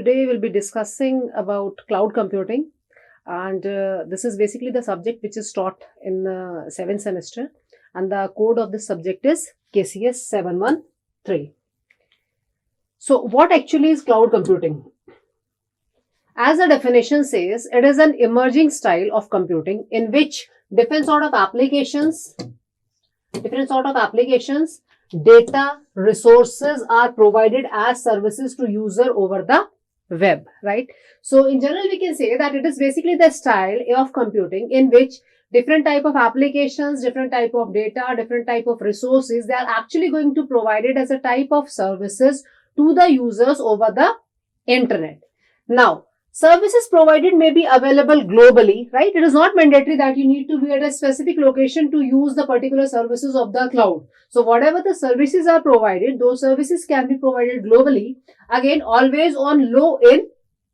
today we'll be discussing about cloud computing, and this is basically the subject which is taught in the 7th semester, and the code of this subject is KCS 713. So what actually is cloud computing? As the definition says, it is an emerging style of computing in which different sort of applications, data, resources are provided as services to user over the web, right? So in general, we can say that it is basically the style of computing in which different type of applications, different type of data, different type of resources, they are actually going to provide it as a type of services to the users over the internet. Now, services provided may be available globally, right? It is not mandatory that you need to be at a specific location to use the particular services of the cloud. So whatever the services are provided, those services can be provided globally. Again, always on low in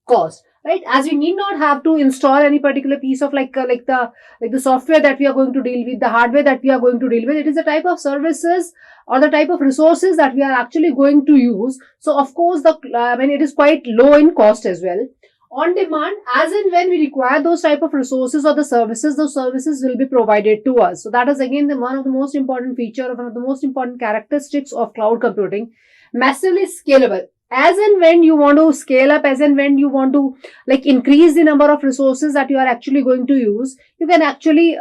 cost, right? As we need not have to install any particular piece of like the software that we are going to deal with, the hardware that we are going to deal with. It is the type of services or the type of resources that we are actually going to use. So of course, it is quite low in cost as well. On demand, as and when we require those type of resources or the services, those services will be provided to us. So that is again one of the most important feature, or one of the most important characteristics of cloud computing. Massively scalable. As and when you want to scale up, as and when you want to increase the number of resources that you are actually going to use, you can actually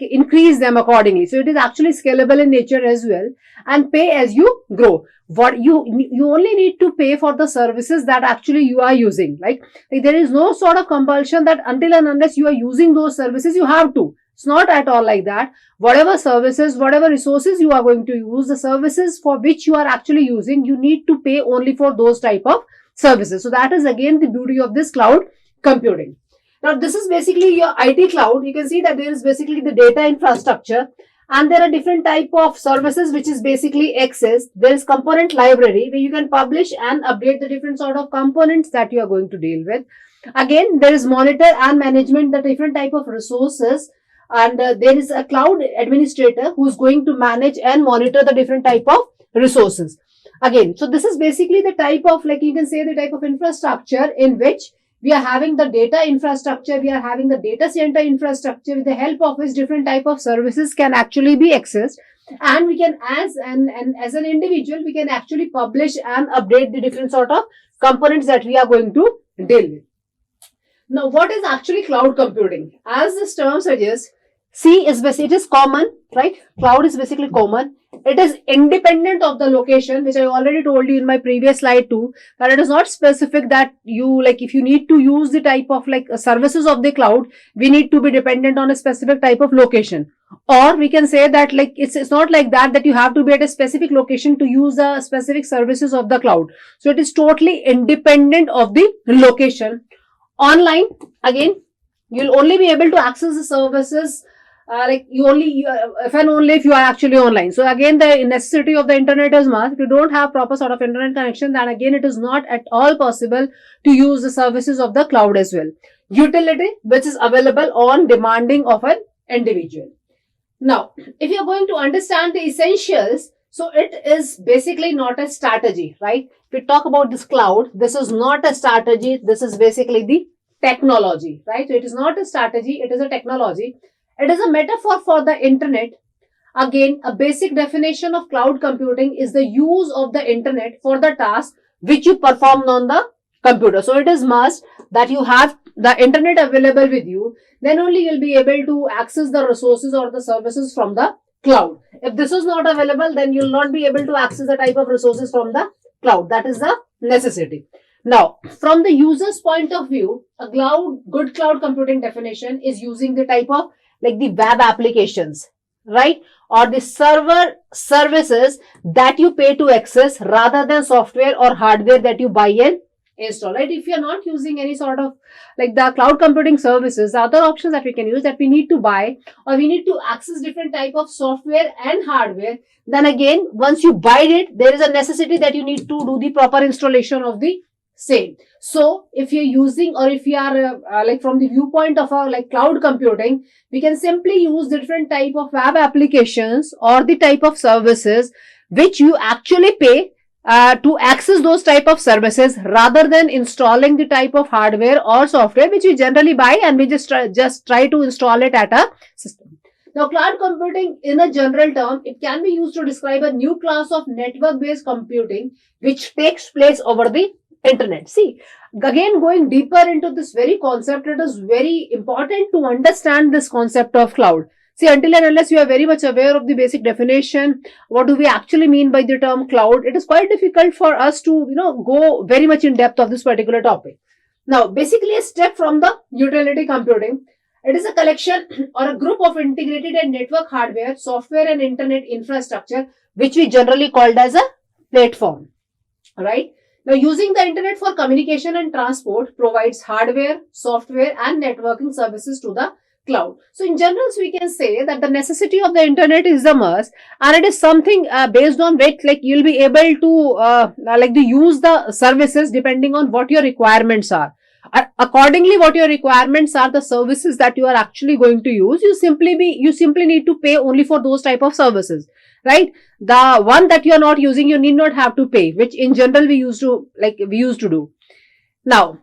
increase them accordingly. So it is actually scalable in nature as well, and pay as you grow. What you only need to pay for the services that actually you are using. Like there is no sort of compulsion that until and unless you are using those services, you have to. It's not at all like that. Whatever services, whatever resources you are going to use, the services for which you are actually using, you need to pay only for those type of services. So that is again the beauty of this cloud computing. Now this is basically your IT cloud. You can see that there is basically the data infrastructure, and there are different type of services which is basically access. There is component library where you can publish and update the different sort of components that you are going to deal with. Again, there is monitor and management, the different type of resources. And there is a cloud administrator who is going to manage and monitor the different type of resources. Again, so this is basically the type of, you can say, the type of infrastructure in which we are having the data infrastructure, we are having the data center infrastructure, with the help of which different type of services can actually be accessed. And we can, as an individual, we can actually publish and update the different sort of components that we are going to deal with. Now, what is actually cloud computing? As this term suggests, it is common, right? Cloud is basically common. It is independent of the location, which I already told you in my previous slide too, that it is not specific that you, if you need to use the type of services of the cloud, we need to be dependent on a specific type of location. Or we can say that it's not like that you have to be at a specific location to use the specific services of the cloud. So it is totally independent of the location. Online, again, you'll only be able to access the services if and only if you are actually online. So again, the necessity of the internet is must. If you don't have proper sort of internet connection, then again it is not at all possible to use the services of the cloud as well. Utility, which is available on demanding of an individual. Now, if you are going to understand the essentials, so it is basically not a strategy, right? If we talk about this cloud, this is not a strategy. This is basically the technology, right? So it is not a strategy. It is a technology. It is a metaphor for the internet. Again, a basic definition of cloud computing is the use of the internet for the task which you perform on the computer. So it is must that you have the internet available with you. Then only you'll be able to access the resources or the services from the cloud. If this is not available, then you'll not be able to access the type of resources from the cloud. That is the necessity. Now, from the user's point of view, a good cloud computing definition is using the type of the web applications, right? Or the server services that you pay to access rather than software or hardware that you buy and install, right? If you're not using any sort of the cloud computing services, the other options that we can use, that we need to buy or we need to access different type of software and hardware, then again, once you buy it, there is a necessity that you need to do the proper installation of the same. So if you're using, or if you are from the viewpoint of cloud computing, we can simply use different type of web applications or the type of services which you actually pay to access those type of services rather than installing the type of hardware or software which we generally buy and we just try to install it at a system. Now, cloud computing in a general term, it can be used to describe a new class of network-based computing which takes place over the internet. See, again, going deeper into this very concept, it is very important to understand this concept of cloud. See, until and unless you are very much aware of the basic definition, what do we actually mean by the term cloud, it is quite difficult for us to, go very much in depth of this particular topic. Now, basically a step from the utility computing, it is a collection or a group of integrated and network hardware, software and internet infrastructure, which we generally called as a platform, right? Now, using the internet for communication and transport provides hardware, software and networking services to the cloud. So, in general, we can say that the necessity of the internet is a must, and it is something based on which, like, you'll be able to use the services depending on what your requirements are. Accordingly, what your requirements are, the services that you are actually going to use, you simply need to pay only for those type of services, right? The one that you are not using, you need not have to pay, which in general we used to do. Now,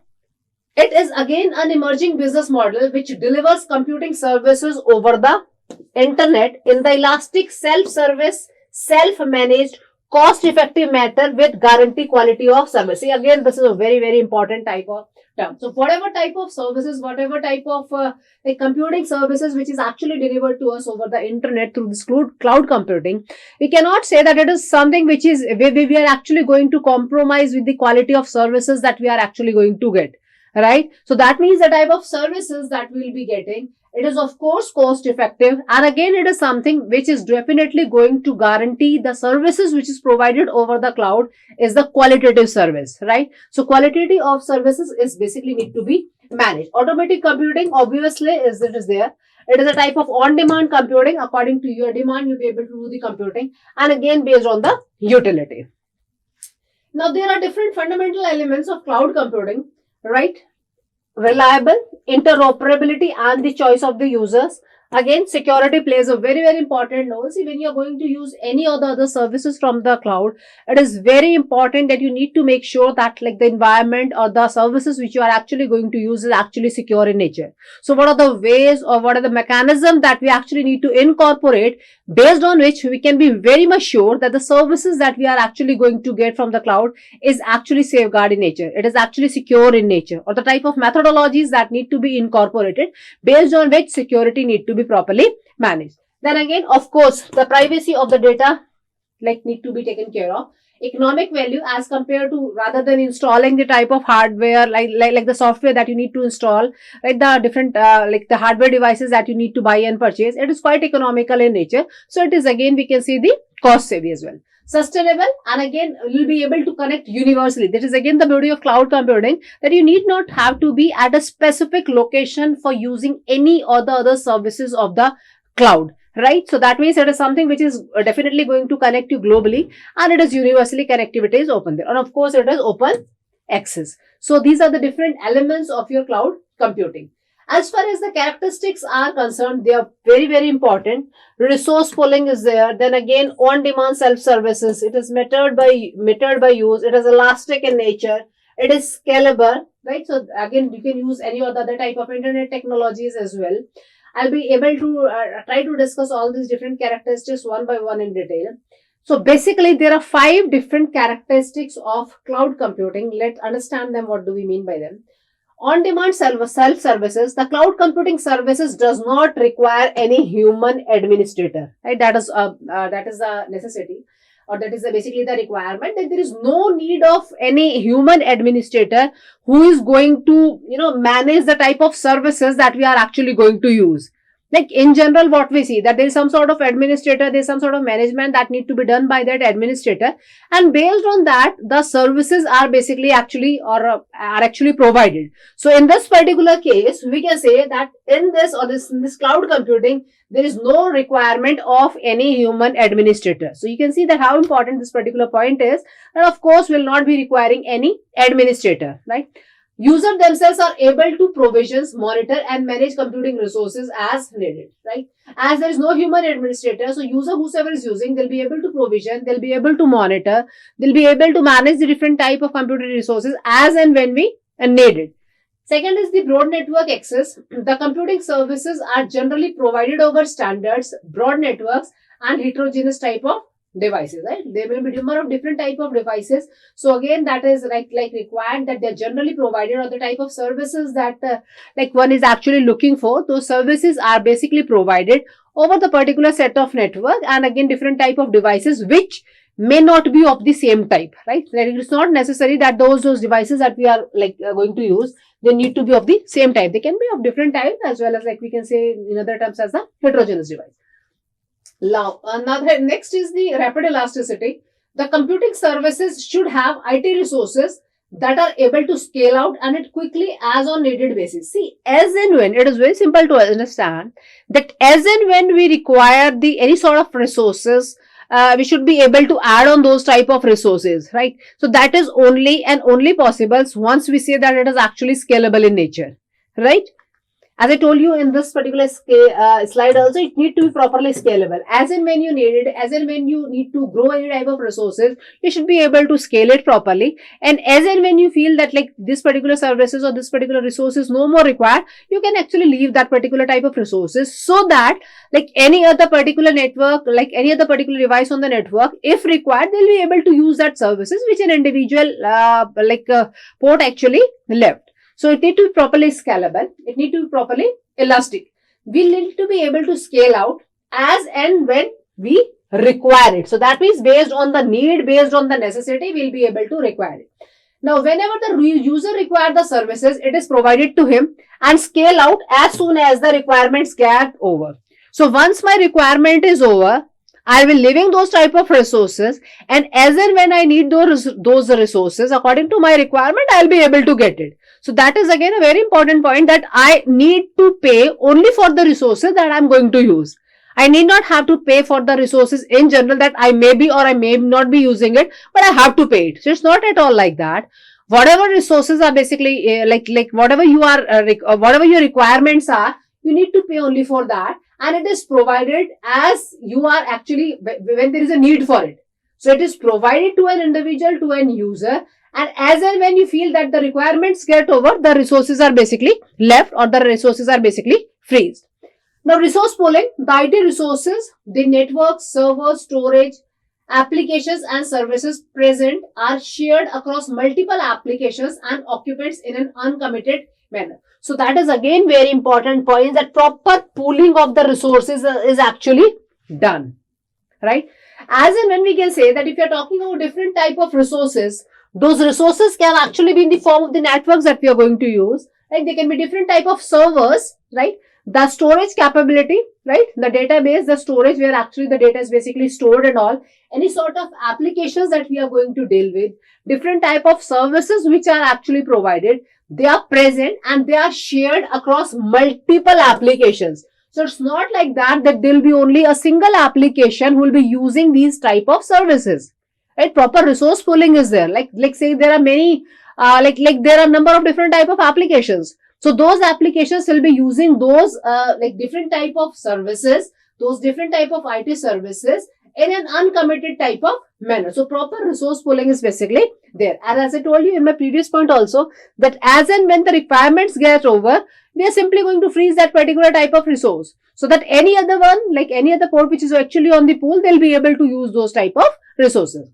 it is again an emerging business model which delivers computing services over the internet in the elastic, self-service, self-managed, cost-effective manner with guarantee quality of service. See, again, this is a very, very important type of term. So, whatever type of services, whatever type of computing services which is actually delivered to us over the internet through this cloud computing, we cannot say that it is something which is we are actually going to compromise with the quality of services that we are actually going to get. Right? So that means the type of services that we will be getting, it is of course cost effective, and again it is something which is definitely going to guarantee the services which is provided over the cloud is the qualitative service, right? So quality of services is basically need to be managed. Automatic computing obviously is there. It is a type of on-demand computing. According to your demand, you'll be able to do the computing, and again based on the utility. Now there are different fundamental elements of cloud computing, right? Reliable, interoperability and the choice of the users. Again, security plays a very, very important role. See, when you are going to use any of the other services from the cloud, it is very important that you need to make sure that like the environment or the services which you are actually going to use is actually secure in nature. So what are the ways or what are the mechanisms that we actually need to incorporate based on which we can be very much sure that the services that we are actually going to get from the cloud is actually safeguarded in nature. It is actually secure in nature, or the type of methodologies that need to be incorporated based on which security need to be properly managed. Then again, of course, the privacy of the data need to be taken care of. Economic value as compared to rather than installing the type of hardware like the software that you need to install, right? The different the hardware devices that you need to buy and purchase, it is quite economical in nature. So it is again we can see the cost savvy as well. Sustainable, and again you'll be able to connect universally. That is again the beauty of cloud computing, that you need not have to be at a specific location for using any or the other services of the cloud. Right? So that means it is something which is definitely going to connect you globally, and it is universally connectivity is open there. And of course, it is open access. So these are the different elements of your cloud computing. As far as the characteristics are concerned, they are very, very important. Resource pooling is there. Then again, on-demand self-services. It is metered by use. It is elastic in nature. It is scalable, right? So again, you can use any other type of internet technologies as well. I'll be able to try to discuss all these different characteristics one by one in detail. So basically, there are 5 different characteristics of cloud computing. Let's understand them. What do we mean by them? On-demand self-services. The cloud computing services does not require any human administrator. Right? That is a necessity, or that is basically the requirement, that there is no need of any human administrator who is going to, manage the type of services that we are actually going to use. Like in general, what we see that there is some sort of administrator, there is some sort of management that need to be done by that administrator, and based on that, the services are basically actually are actually provided. So in this particular case, we can say that in this cloud computing, there is no requirement of any human administrator. So you can see that how important this particular point is, and of course will not be requiring any administrator, right? Users themselves are able to provision, monitor and manage computing resources as needed, right? As there is no human administrator, so user whosoever is using, they'll be able to provision, they'll be able to monitor, they'll be able to manage the different type of computer resources as and when we need it. Second is the broad network access. The computing services are generally provided over standards, broad networks, and heterogeneous type of devices, right? There will be number of different type of devices. So again, that is like required that they're generally provided, or the type of services that like one is actually looking for. Those services are basically provided over the particular set of network, and again different type of devices which may not be of the same type, right? Like it's not necessary that those devices that we are going to use, they need to be of the same type. They can be of different type, as well as like we can say in other terms as a heterogeneous device. Now, next is the rapid elasticity. The computing services should have IT resources that are able to scale out and it quickly as on needed basis. See, as and when, it is very simple to understand that as and when we require any sort of resources, we should be able to add on those type of resources, right? So that is only and only possible once we say that it is actually scalable in nature, right? As I told you in this particular slide also, it needs to be properly scalable. As and when you need it, as and when you need to grow any type of resources, you should be able to scale it properly. And as and when you feel that like this particular services or this particular resource is no more required, you can actually leave that particular type of resources, so that like any other particular network, like any other particular device on the network, if required, they'll be able to use that services which an individual port actually left. So it needs to be properly scalable. It needs to be properly elastic. We need to be able to scale out as and when we require it. So that means based on the need, based on the necessity, we'll be able to require it. Now, whenever the user requires the services, it is provided to him and scale out as soon as the requirements get over. So once my requirement is over, I will leaving those type of resources, and as and when I need those resources according to my requirement, I'll be able to get it. So that is again a very important point, that I need to pay only for the resources that I'm going to use. I need not have to pay for the resources in general that I may be or I may not be using it, but I have to pay it. So it's not at all like that. Whatever resources are basically whatever you are, whatever your requirements are, you need to pay only for that. And it is provided as you are actually, when there is a need for it. So it is provided to an individual, to an user, and as and when you feel that the requirements get over, the resources are basically left, or the resources are basically freezed. Now, resource pooling, the IT resources, the network, server, storage, applications and services present are shared across multiple applications and occupants in an uncommitted manner. So that is again very important point, that proper pooling of the resources is actually done, right? As and when we can say that if you are talking about different type of resources, those resources can actually be in the form of the networks that we are going to use, right? They can be different type of servers, right? The storage capability, right? The database, the storage where actually the data is basically stored and all. Any sort of applications that we are going to deal with, different type of services which are actually provided, they are present and they are shared across multiple applications. So it's not like that there will be only a single application who will be using these type of services. Right? Proper resource pooling is there. Like say there are many, there are number of different type of applications. So those applications will be using those different type of services, those different type of IT services in an uncommitted type of manner. So proper resource pooling is basically there. And as I told you in my previous point also, that as and when the requirements get over, we are simply going to freeze that particular type of resource, so that any other one, like any other port which is actually on the pool, they'll be able to use those type of resources.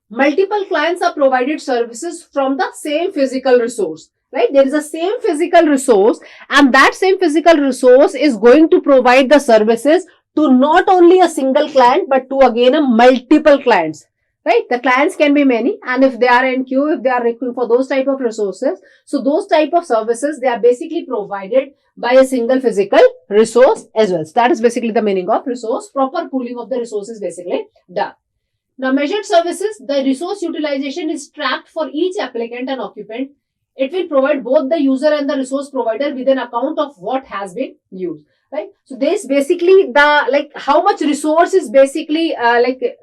Multiple clients are provided services from the same physical resource, right? There is a same physical resource, and that same physical resource is going to provide the services to not only a single client, but to again a multiple clients, right? The clients can be many, and if they are in queue, if they are looking for those type of resources, so those type of services, they are basically provided by a single physical resource as well. So that is basically the meaning of resource. Proper pooling of the resources basically done. Now, measured services, the resource utilization is tracked for each applicant and occupant. It will provide both the user and the resource provider with an account of what has been used, right? So this basically the how much resource is basically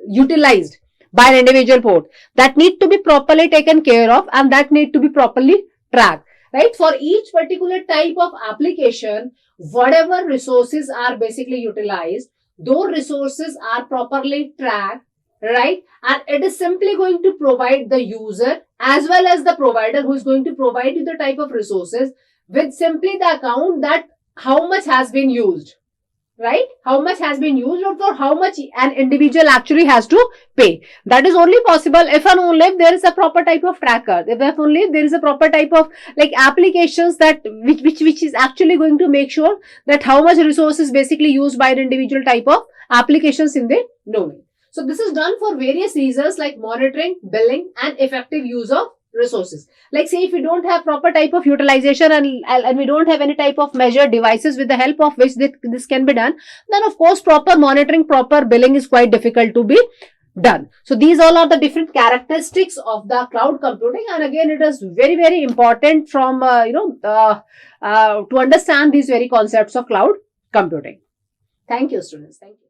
utilized by an individual port, that need to be properly taken care of, and that need to be properly tracked, right? For each particular type of application, whatever resources are basically utilized, those resources are properly tracked, right? And it is simply going to provide the user as well as the provider who is going to provide you the type of resources with simply the account that how much has been used, right? How much has been used or for how much an individual actually has to pay. That is only possible if and only if there is a proper type of tracker. If only if there is a proper type of like applications that which is actually going to make sure that how much resource is basically used by an individual type of applications in the domain. So this is done for various reasons like monitoring, billing, and effective use of resources. Like say if we don't have proper type of utilization and we don't have any type of measured devices with the help of which this can be done, then of course proper monitoring, proper billing is quite difficult to be done. So these all are the different characteristics of the cloud computing, and again it is very very important from to understand these very concepts of cloud computing. Thank you, students. Thank you.